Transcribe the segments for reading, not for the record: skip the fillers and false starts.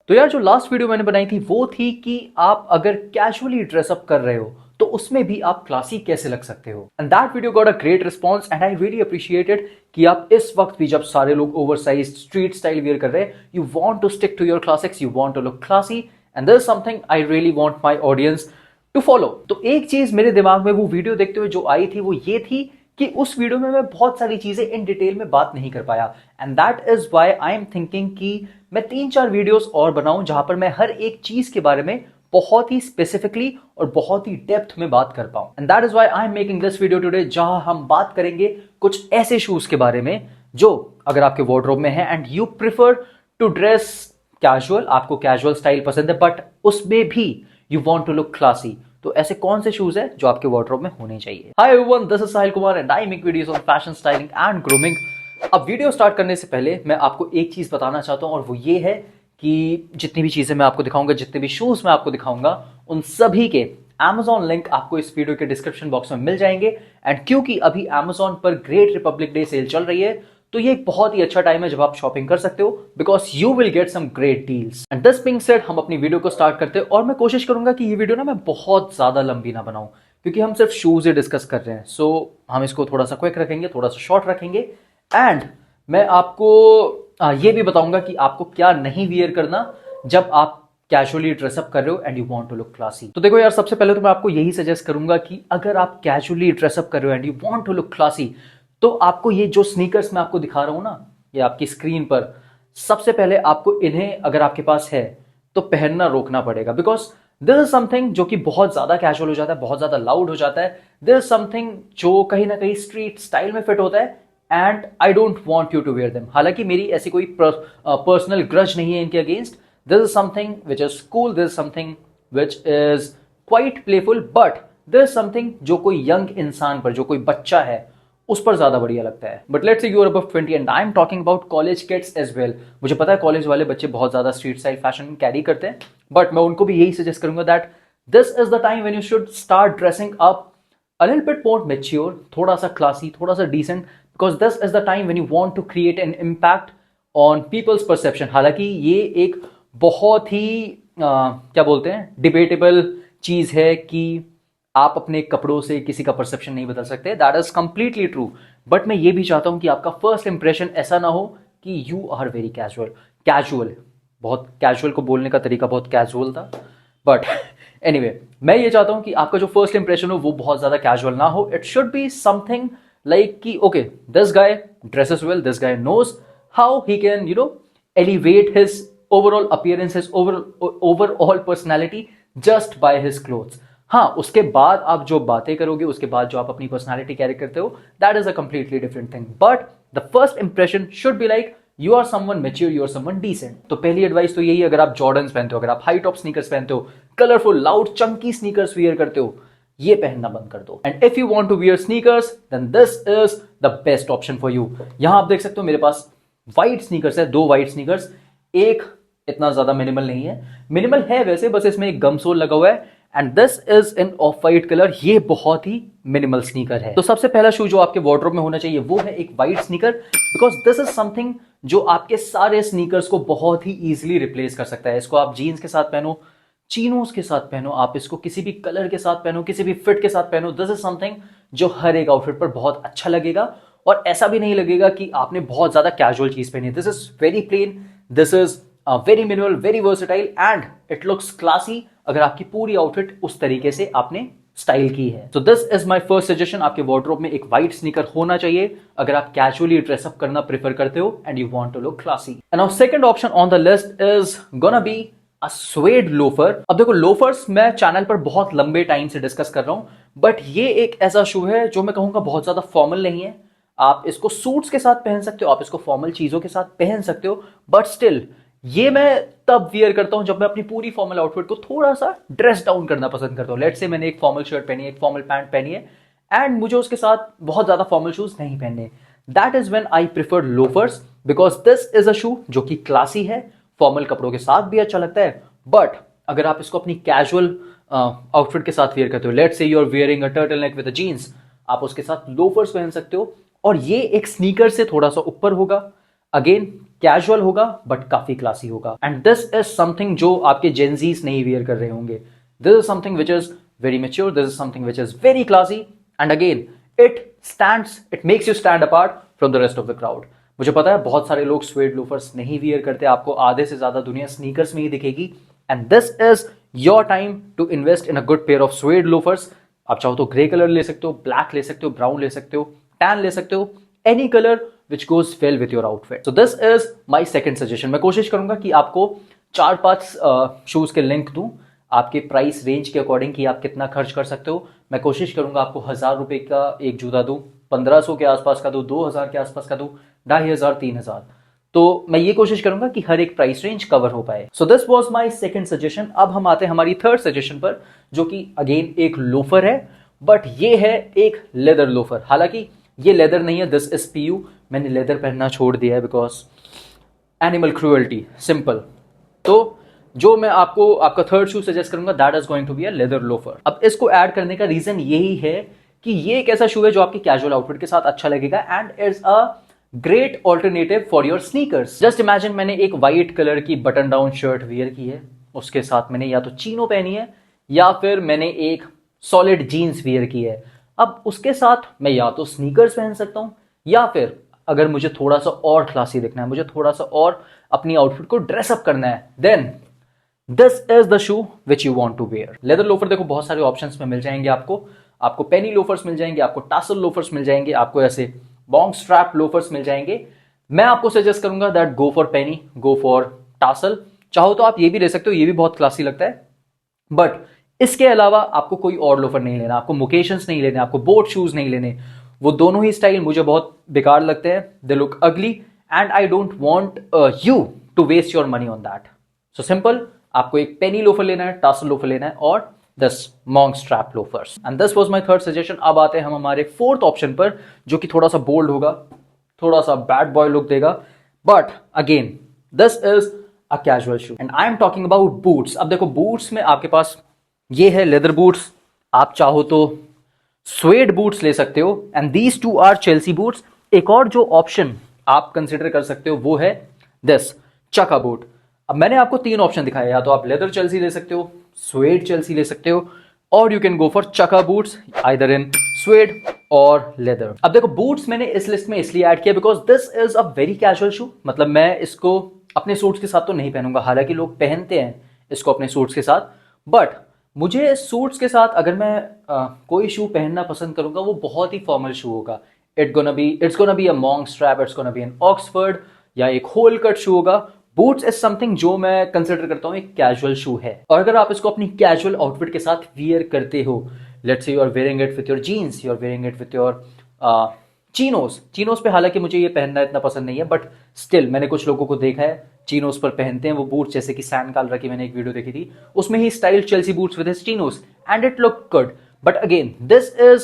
तो यार जो लास्ट वीडियो मैंने बनाई थी वो थी कि आप अगर कैजुअली ड्रेसअप कर रहे हो तो उसमें भी आप क्लासी कैसे लग सकते हो। And that video got a great response and I really appreciated कि आप इस वक्त भी जब सारे लोग ओवरसाइज स्ट्रीट स्टाइल वियर कर रहे हैं, you want to stick to your classics, you want to look classy and this is something I really want my audience to follow. तो एक चीज मेरे दिमाग में वो वीडियो देखते हुए जो आई थी वो ये थी कि उस वीडियो में मैं बहुत सारी चीजें इन डिटेल में बात नहीं कर पाया and that is why I am thinking कि मैं 3-4 वीडियोस और बनाऊं जहां पर मैं हर एक चीज के बारे में बहुत ही स्पेसिफिकली और बहुत ही डेप्थ में बात कर पाऊं। And that is why I am making this video today, जहां हम बात करेंगे कुछ ऐसे शूज के बारे में जो अगर आपके वार्डरोब में है and you prefer to dress casual, आपको कैजुअल स्टाइल पसंद है बट उसमें भी you want to look classy, तो ऐसे कौन से शूज है जो आपके वार्डरोब में होने चाहिए। Hi everyone, this is Sahil Kumar and I make videos on fashion, styling and grooming. अब वीडियो स्टार्ट करने से पहले मैं आपको एक चीज बताना चाहता हूं और वो ये है कि जितनी भी चीजें मैं आपको दिखाऊंगा, जितने भी शूज मैं आपको दिखाऊंगा, उन सभी के Amazon लिंक आपको इस वीडियो के डिस्क्रिप्शन बॉक्स में मिल जाएंगे। एंड क्योंकि अभी Amazon पर ग्रेट रिपब्लिक डे सेल चल रही है तो ये एक बहुत ही अच्छा टाइम है जब आप शॉपिंग कर सकते हो because you will get some great deals. And this being said, हम अपनी वीडियो को स्टार्ट करते हैं और मैं कोशिश करूंगा कि ये वीडियो ना मैं बहुत ज्यादा लंबी ना बनाऊं क्योंकि हम सिर्फ शूज ही डिस्कस कर रहे हैं। सो हम इसको थोड़ा सा क्विक रखेंगे, थोड़ा सा शॉर्ट रखेंगे एंड मैं आपको ये भी बताऊंगा कि आपको क्या नहीं वियर करना जब आप कैजुअली ड्रेसअप कर रहे हो and you want to look classy. तो देखो यार, सबसे पहले तो मैं आपको यही सजेस्ट करूंगा कि अगर आप कैजुअली ड्रेसअप कर रहे हो and you want to look classy तो आपको ये जो स्नीकर्स मैं आपको दिखा रहा हूं ना, ये आपकी स्क्रीन पर, सबसे पहले आपको इन्हें अगर आपके पास है तो पहनना रोकना पड़ेगा बिकॉज दिस इज समथिंग जो कि बहुत ज्यादा कैजुअल हो जाता है, बहुत ज्यादा लाउड हो जाता है। दिस इज समथिंग जो कहीं ना कहीं स्ट्रीट स्टाइल में फिट होता है and I don't want you to wear them. हालांकि मेरी ऐसी कोई पर्सनल ग्रज नहीं है इनके against. This is something which is cool, this is something which is quite playful, but this is something जो कोई यंग इंसान पर, जो कोई बच्चा है, उस पर ज्यादा बढ़िया लगता है। But let's say you are above 20 and I am talking about college kids as well. मुझे पता है कॉलेज वाले बच्चे बहुत ज्यादा स्ट्रीट स्टाइल फैशन कैरी करते हैं बट मैं उनको भी यही सजेस्ट करूंगा that this is the time when you should start dressing up a little bit more mature, थोड़ा सा classy, थोड़ा सा decent, because this is the time when you want to create an impact on people's perception। हालांकि ये एक बहुत ही क्या बोलते हैं, डिबेटेबल चीज है कि आप अपने कपड़ों से किसी का परसेप्शन नहीं बदल सकते, that is completely true. But मैं ये भी चाहता हूं कि आपका फर्स्ट इंप्रेशन ऐसा ना हो कि यू आर वेरी कैजुअल। बहुत कैजुअल को बोलने का तरीका बहुत कैजुअल था बट एनीवे, मैं ये चाहता हूं कि आपका जो फर्स्ट इंप्रेशन हो वो बहुत ज्यादा कैजुअल ना हो। It should be something like कि okay, this guy dresses well, this guy knows how he can elevate his overall appearance, his overall personality just by his clothes. हाँ, उसके बाद आप जो बातें करोगे, उसके बाद जो आप अपनी पर्सनैलिटी कैरी करते हो, that is a completely different thing. But the first impression should be like you are someone mature, you are someone decent. तो पहली एडवाइस तो यही, अगर आप जॉर्डन्स पहनते हो, अगर आप हाई टॉप स्नीकर्स पहनते हो, colourful loud chunky sneakers wear करते हो, ये पहनना बंद कर दो। And if you want to wear sneakers then this is the best option for you. यहां आप देख सकते हो मेरे पास व्हाइट स्नीकर्स है, 2 व्हाइट स्नीकर्स। एक इतना ज्यादा मिनिमल नहीं है, मिनिमल है वैसे, बस इसमें एक गम सोल लगा हुआ है and this is in of white colour. ये बहुत ही मिनिमल स्नीकर है। तो सबसे पहला शू जो आपके वार्डरोब में होना चाहिए वो है एक white sneaker because this is something जो आपके सारे स्नीकर्स को बहुत ही इजीली रिप्लेस कर सकता है। इसको आप जीन्स के साथ पहनो, चीनोस के साथ पहनो, आप इसको किसी भी कलर के साथ पहनो, किसी भी फिट के साथ पहनो, दिस इज समथिंग जो हर एक आउटफिट पर बहुत अच्छा लगेगा और ऐसा भी नहीं लगेगा कि आपने बहुत ज्यादा कैजुअल चीज पहनी है। This is very plain, this is very minimal, very versatile and it looks classy अगर आपकी पूरी आउटफिट उस तरीके से आपने स्टाइल की है। तो this is my first suggestion, आपके वार्डरोब में एक व्हाइट स्नीकर होना चाहिए अगर आप कैजुअली ड्रेसअप करना प्रेफर करते हो and you want to look classy. And now second option on the list is gonna be a suede loafer. अब देखो, लोफर्स मैं चैनल पर बहुत लंबे टाइम से डिस्कस कर रहा हूं बट ये एक ऐसा शू है जो मैं कहूंगा बहुत ज्यादा फॉर्मल नहीं है। आप इसको सूट्स के साथ पहन सकते हो, आप इसको फॉर्मल चीजों के साथ पहन सकते हो बट स्टिल ये मैं तब वियर करता हूं जब मैं अपनी पूरी फॉर्मल आउटफिट को थोड़ा सा ड्रेस डाउन करना पसंद करता हूं। लेट्स से मैंने एक फॉर्मल शर्ट पहनी है, एक फॉर्मल पैंट पहनी है एंड मुझे उसके साथ बहुत ज्यादा फॉर्मल शूज नहीं पहनने। That is when I prefer loafers because this is a shoe जो कि क्लासी है, फॉर्मल कपड़ों के साथ भी अच्छा लगता है बट अगर आप इसको अपनी कैजुअल आउटफिट के साथ वियर करते हो, let's say you are wearing a turtle neck with a jeans, आप उसके साथ लोफर्स पहन सकते हो और ये एक स्नीकर से थोड़ा सा ऊपर होगा। अगेन कैजुअल होगा बट काफी क्लासी होगा। एंड दिस इज समथिंग जो आपके जेंजीज नहीं वियर कर रहे होंगे। This is something which is very mature, this is something which is very classy, and again it makes you stand apart from the rest of the crowd. मुझे पता है बहुत सारे लोग स्वेड लोफर्स नहीं वियर करते, आपको आधे से ज्यादा दुनिया स्नीकर्स में ही दिखेगी, and this is your time to invest in a good pair of suede loafers. आप चाहो तो ग्रे कलर ले सकते हो, ब्लैक ले सकते हो, ब्राउन ले सकते हो, टैन ले सकते हो, any colour which goes well with your outfit. So this is my second suggestion. मैं कोशिश करूंगा कि आपको 4-5 शूज के लिंक दूं आपके प्राइस रेंज के अकॉर्डिंग कि आप कितना खर्च कर सकते हो। मैं कोशिश करूंगा आपको 1000 रुपए का एक जूता दूं, 1500 के आसपास का दूं, 2000 के आसपास का दूं, 2500, 3000। तो मैं ये कोशिश करूंगा कि हर एक प्राइस रेंज कवर हो पाए। So this was my second suggestion. अब हम आते हैं हमारी थर्ड सजेशन पर, जो कि अगेन एक लोफर है, बट ये है एक लेदर लोफर। हालांकि ये लेदर नहीं है, दिस इज पीयू। मैंने लेदर पहनना छोड़ दिया है बिकॉज एनिमल क्रूअल्टी, सिंपल। तो जो मैं आपको आपका थर्ड शू सजेस्ट करूंगा that is going to be a leather loafer. अब इसको ऐड करने का रीजन यही है कि ये एक ऐसा शू है जो आपके कैजुअल आउटफिट के साथ अच्छा लगेगा and it's a great alternative for your sneakers. Just imagine मैंने एक व्हाइट कलर की बटन डाउन शर्ट वियर की है, उसके साथ मैंने या तो चीनो पहनी है या फिर मैंने एक सॉलिड जीन्स वियर की है। अब उसके साथ मैं या तो स्नीकर्स पहन सकता हूं या फिर अगर मुझे थोड़ा सा और क्लासी दिखना है, मुझे थोड़ा सा और अपनी आउटफिट को ड्रेसअप करना है, then this is the shoe which you want to wear. Leather loafer देखो बहुत सारे ऑप्शंस में मिल जाएंगे आपको पेनी लोफर्स मिल जाएंगे, आपको टासल लोफर्स मिल जाएंगे, आपको ऐसे बॉन्ग स्ट्रैप लोफर्स मिल जाएंगे। मैं आपको सजेस्ट करूंगा that go for Penney, go for tussle. चाहो तो आप ये भी ले सकते हो, ये भी बहुत क्लासी लगता है, बट इसके अलावा आपको कोई और लोफर नहीं लेना, आपको मोकेशंस नहीं लेने, आपको बोट शूज नहीं लेने। वो दोनों ही स्टाइल मुझे बहुत बेकार लगते हैं, they look ugly and I don't want you to waste your money on that. So simple, आपको एक पेनी लोफर लेना है, टासल लोफर लेना है और this मॉन्ग strap loafers. And this was my third suggestion. अब आते हैं हम हमारे फोर्थ ऑप्शन पर, जो कि थोड़ा सा बोल्ड होगा, थोड़ा सा बैड बॉय लुक देगा, but again this is a casual shoe and I am talking about boots. अब देखो बूट्स में आपके पास ये है लेदर बूट्स, आप चाहो तो स्वेड बूट्स ले सकते हो and these two are Chelsea boots. एक और जो ऑप्शन आप कंसिडर कर सकते हो वो है दिस चका बूट। अब मैंने आपको 3 ऑप्शन दिखाए, या तो आप लेदर चेल्सी ले सकते हो, स्वेड चेल्सी ले सकते हो, और यू कैन गो फॉर चका बूट्स आइदर इन स्वेड और लेदर। अब देखो बूट्स मैंने इस लिस्ट में इसलिए ऐड किया because this is a very casual shoe. मतलब मैं इसको अपने सूट्स के साथ तो नहीं पहनूंगा, हालांकि लोग पहनते हैं इसको अपने सूट्स के साथ, बट मुझे सूट्स के साथ अगर मैं कोई शू पहनना पसंद करूंगा वो बहुत ही फॉर्मल शू होगा। It's gonna be a monk strap, it's gonna be an Oxford या एक होल कट शू होगा। बूट्स इज समथिंग जो मैं कंसिडर करता हूं एक कैजुअल शू है, और अगर आप इसको अपनी कैजुअल आउटफिट के साथ वियर करते हो, let's say you are wearing it with your jeans, you are wearing it with your chinos पे, हालांकि मुझे ये पहनना इतना पसंद नहीं है, बट स्टिल मैंने कुछ लोगों को देखा है चीनोस पर पहनते हैं वो बूट, जैसे कि सैन कालरा की मैंने एक वीडियो देखी थी, उसमें ही style Chelsea boots with his chinos and it look good. But again this is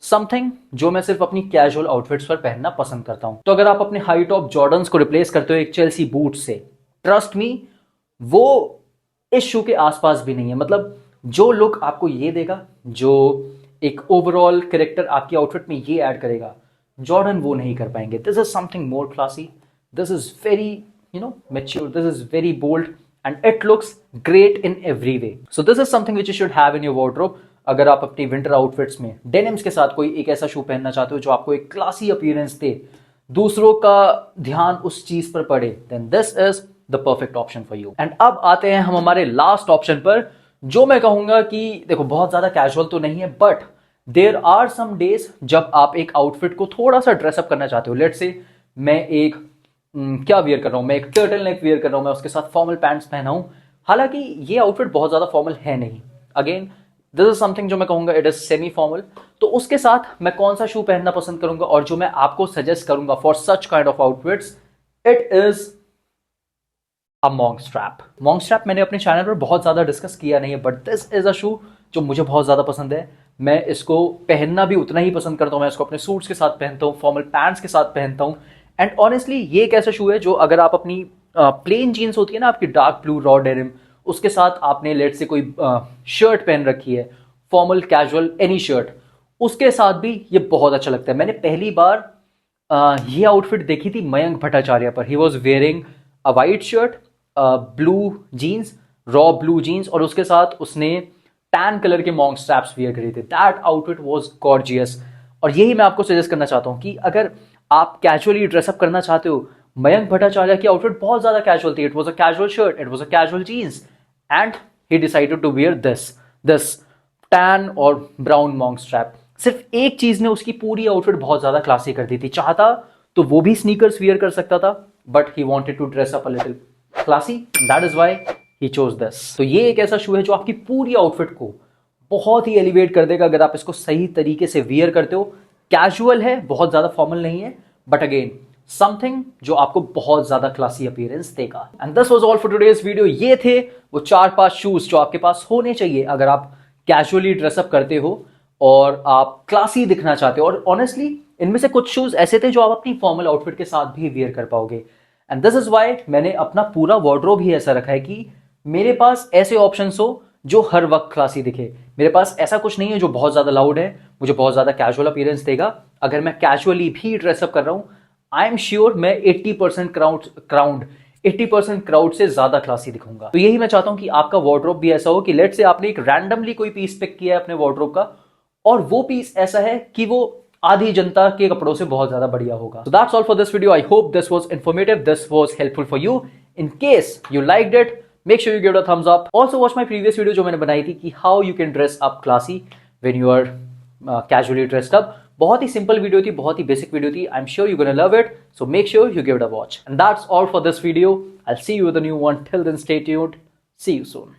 something जो मैं सिर्फ अपनी कैजुअल आउटफिट्स पर पहनना पसंद करता हूं। तो अगर आप अपने हाई टॉप जॉर्डन्स को रिप्लेस करते हो एक चेल्सी बूट से, ट्रस्ट मी वो इस शू के आसपास भी नहीं है। मतलब जो लुक आपको ये देगा, जो एक ओवरऑल कैरेक्टर आपकी आउटफिट में ये ऐड करेगा, जॉर्डन वो नहीं कर पाएंगे। This is something more classy, this is very mature, this is very bold and it looks great in every way. So this is something which you should have in your wardrobe. अगर आप अपनी winter outfits में denims के साथ कोई एक ऐसा शू पहनना चाहते हो जो आपको एक क्लासी अपीयरेंस दे, दूसरों का ध्यान उस चीज पर पड़े, then this is the perfect option for you. And अब आते हैं हम हमारे लास्ट ऑप्शन पर, जो मैं कहूंगा कि देखो बहुत ज्यादा कैजुअल तो नहीं है, but there are some days जब आप एक आउटफिट को थोड़ा सा ड्रेसअप करना चाहते हो। लेट्स से मैं एक क्या वियर कर रहा हूं, मैं एक टर्टल नेक वियर कर रहा हूं, मैं उसके साथ फॉर्मल पैंट्स पहना हूं, हालांकि ये आउटफिट बहुत ज्यादा फॉर्मल है नहीं। अगेन दिस इज समथिंग जो मैं कहूंगा इट इज सेमी फॉर्मल। तो उसके साथ मैं कौन सा शू पहनना पसंद करूंगा और जो मैं आपको सजेस्ट करूंगा for such kind of outfits, it is a monk strap. मॉन्ग strap मैंने अपने चैनल पर बहुत ज्यादा डिस्कस किया नहीं है, but this is a shoe जो मुझे बहुत ज्यादा पसंद है। मैं इसको पहनना भी उतना ही पसंद करता हूं, मैं इसको अपने सूट्स के साथ पहनता हूं, फॉर्मल पैंट्स के साथ पहनता हूं। एंड ऑनेस्टली ये एक ऐसा शू है जो अगर आप अपनी प्लेन जीन्स होती है ना आपकी डार्क ब्लू रॉ डेनिम, उसके साथ आपने लेट से कोई शर्ट पहन रखी है, फॉर्मल कैजुअल एनी शर्ट, उसके साथ भी ये बहुत अच्छा लगता है। मैंने पहली बार ये आउटफिट देखी थी मयंक भट्टाचार्य पर। He was wearing a white shirt, blue jeans, raw blue jeans, और उसके साथ उसने टैन कलर के मॉन्क स्ट्रैप्स वियर करे थे। That outfit was gorgeous. और यही मैं आपको सजेस्ट करना चाहता हूँ कि अगर आप कैजुअली ड्रेसअप करना चाहते हो, मयंक भट्टाचार्य की आउटफिट बहुत ज्यादा कैजुअल थी। It was a casual shirt, it was a casual jeans, and he decided to wear this tan और ब्राउन मॉन्क स्ट्रैप। सिर्फ एक चीज ने उसकी पूरी आउटफिट बहुत ज्यादा क्लासी कर दी थी। चाहता तो वो भी स्नीकर्स वियर कर सकता था, but he wanted to dress up a little classy, that is why he chose this. तो ये एक ऐसा शू है जो आपकी पूरी आउटफिट को बहुत ही एलिवेट कर देगा अगर आप इसको सही तरीके से वियर करते हो। कैजुअल है, बहुत ज्यादा फॉर्मल नहीं है, बट अगेन समथिंग जो आपको बहुत ज्यादा क्लासी अपीयरेंस देगा। And this was all for today's video. ये थे वो 4-5 शूज जो आपके पास होने चाहिए अगर आप कैजुअली ड्रेसअप करते हो और आप क्लासी दिखना चाहते हो। और ऑनेस्टली इनमें से कुछ शूज ऐसे थे जो आप अपनी फॉर्मल आउटफिट के साथ भी वियर कर पाओगे। एंड दिस इज वाई मैंने अपना पूरा वार्डरोब ही ऐसा रखा है कि मेरे पास ऐसे ऑप्शंस हो जो हर वक्त क्लासी दिखे। मेरे पास ऐसा कुछ नहीं है जो बहुत ज्यादा लाउड है, मुझे बहुत ज्यादा कैजुअल अपीयरेंस देगा। अगर मैं कैजुअली भी ड्रेसअप कर रहा हूं, आई एम श्योर मैं 80% क्राउड से ज्यादा क्लासी दिखूंगा। तो यही मैं चाहता हूं कि आपका वार्डरोब भी ऐसा हो कि लेट से आपने एक रैंडमली कोई पीस पिक किया है अपने वार्डरोब का, और वो पीस ऐसा है कि वो आधी जनता के कपड़ों से बहुत ज्यादा बढ़िया होगा। So that's all for this video. I hope this was informative. This was helpful for you. In case you liked it, make sure you give it a thumbs up. Also watch my previous video जो मैंने बनाई थी कि how you can dress up classy when you are casually dressed up. बहुत ही simple video थी, बहुत ही basic video थी. I'm sure you're gonna love it. So make sure you give it a watch. And that's all for this video. I'll see you with a new one. Till then, stay tuned. See you soon.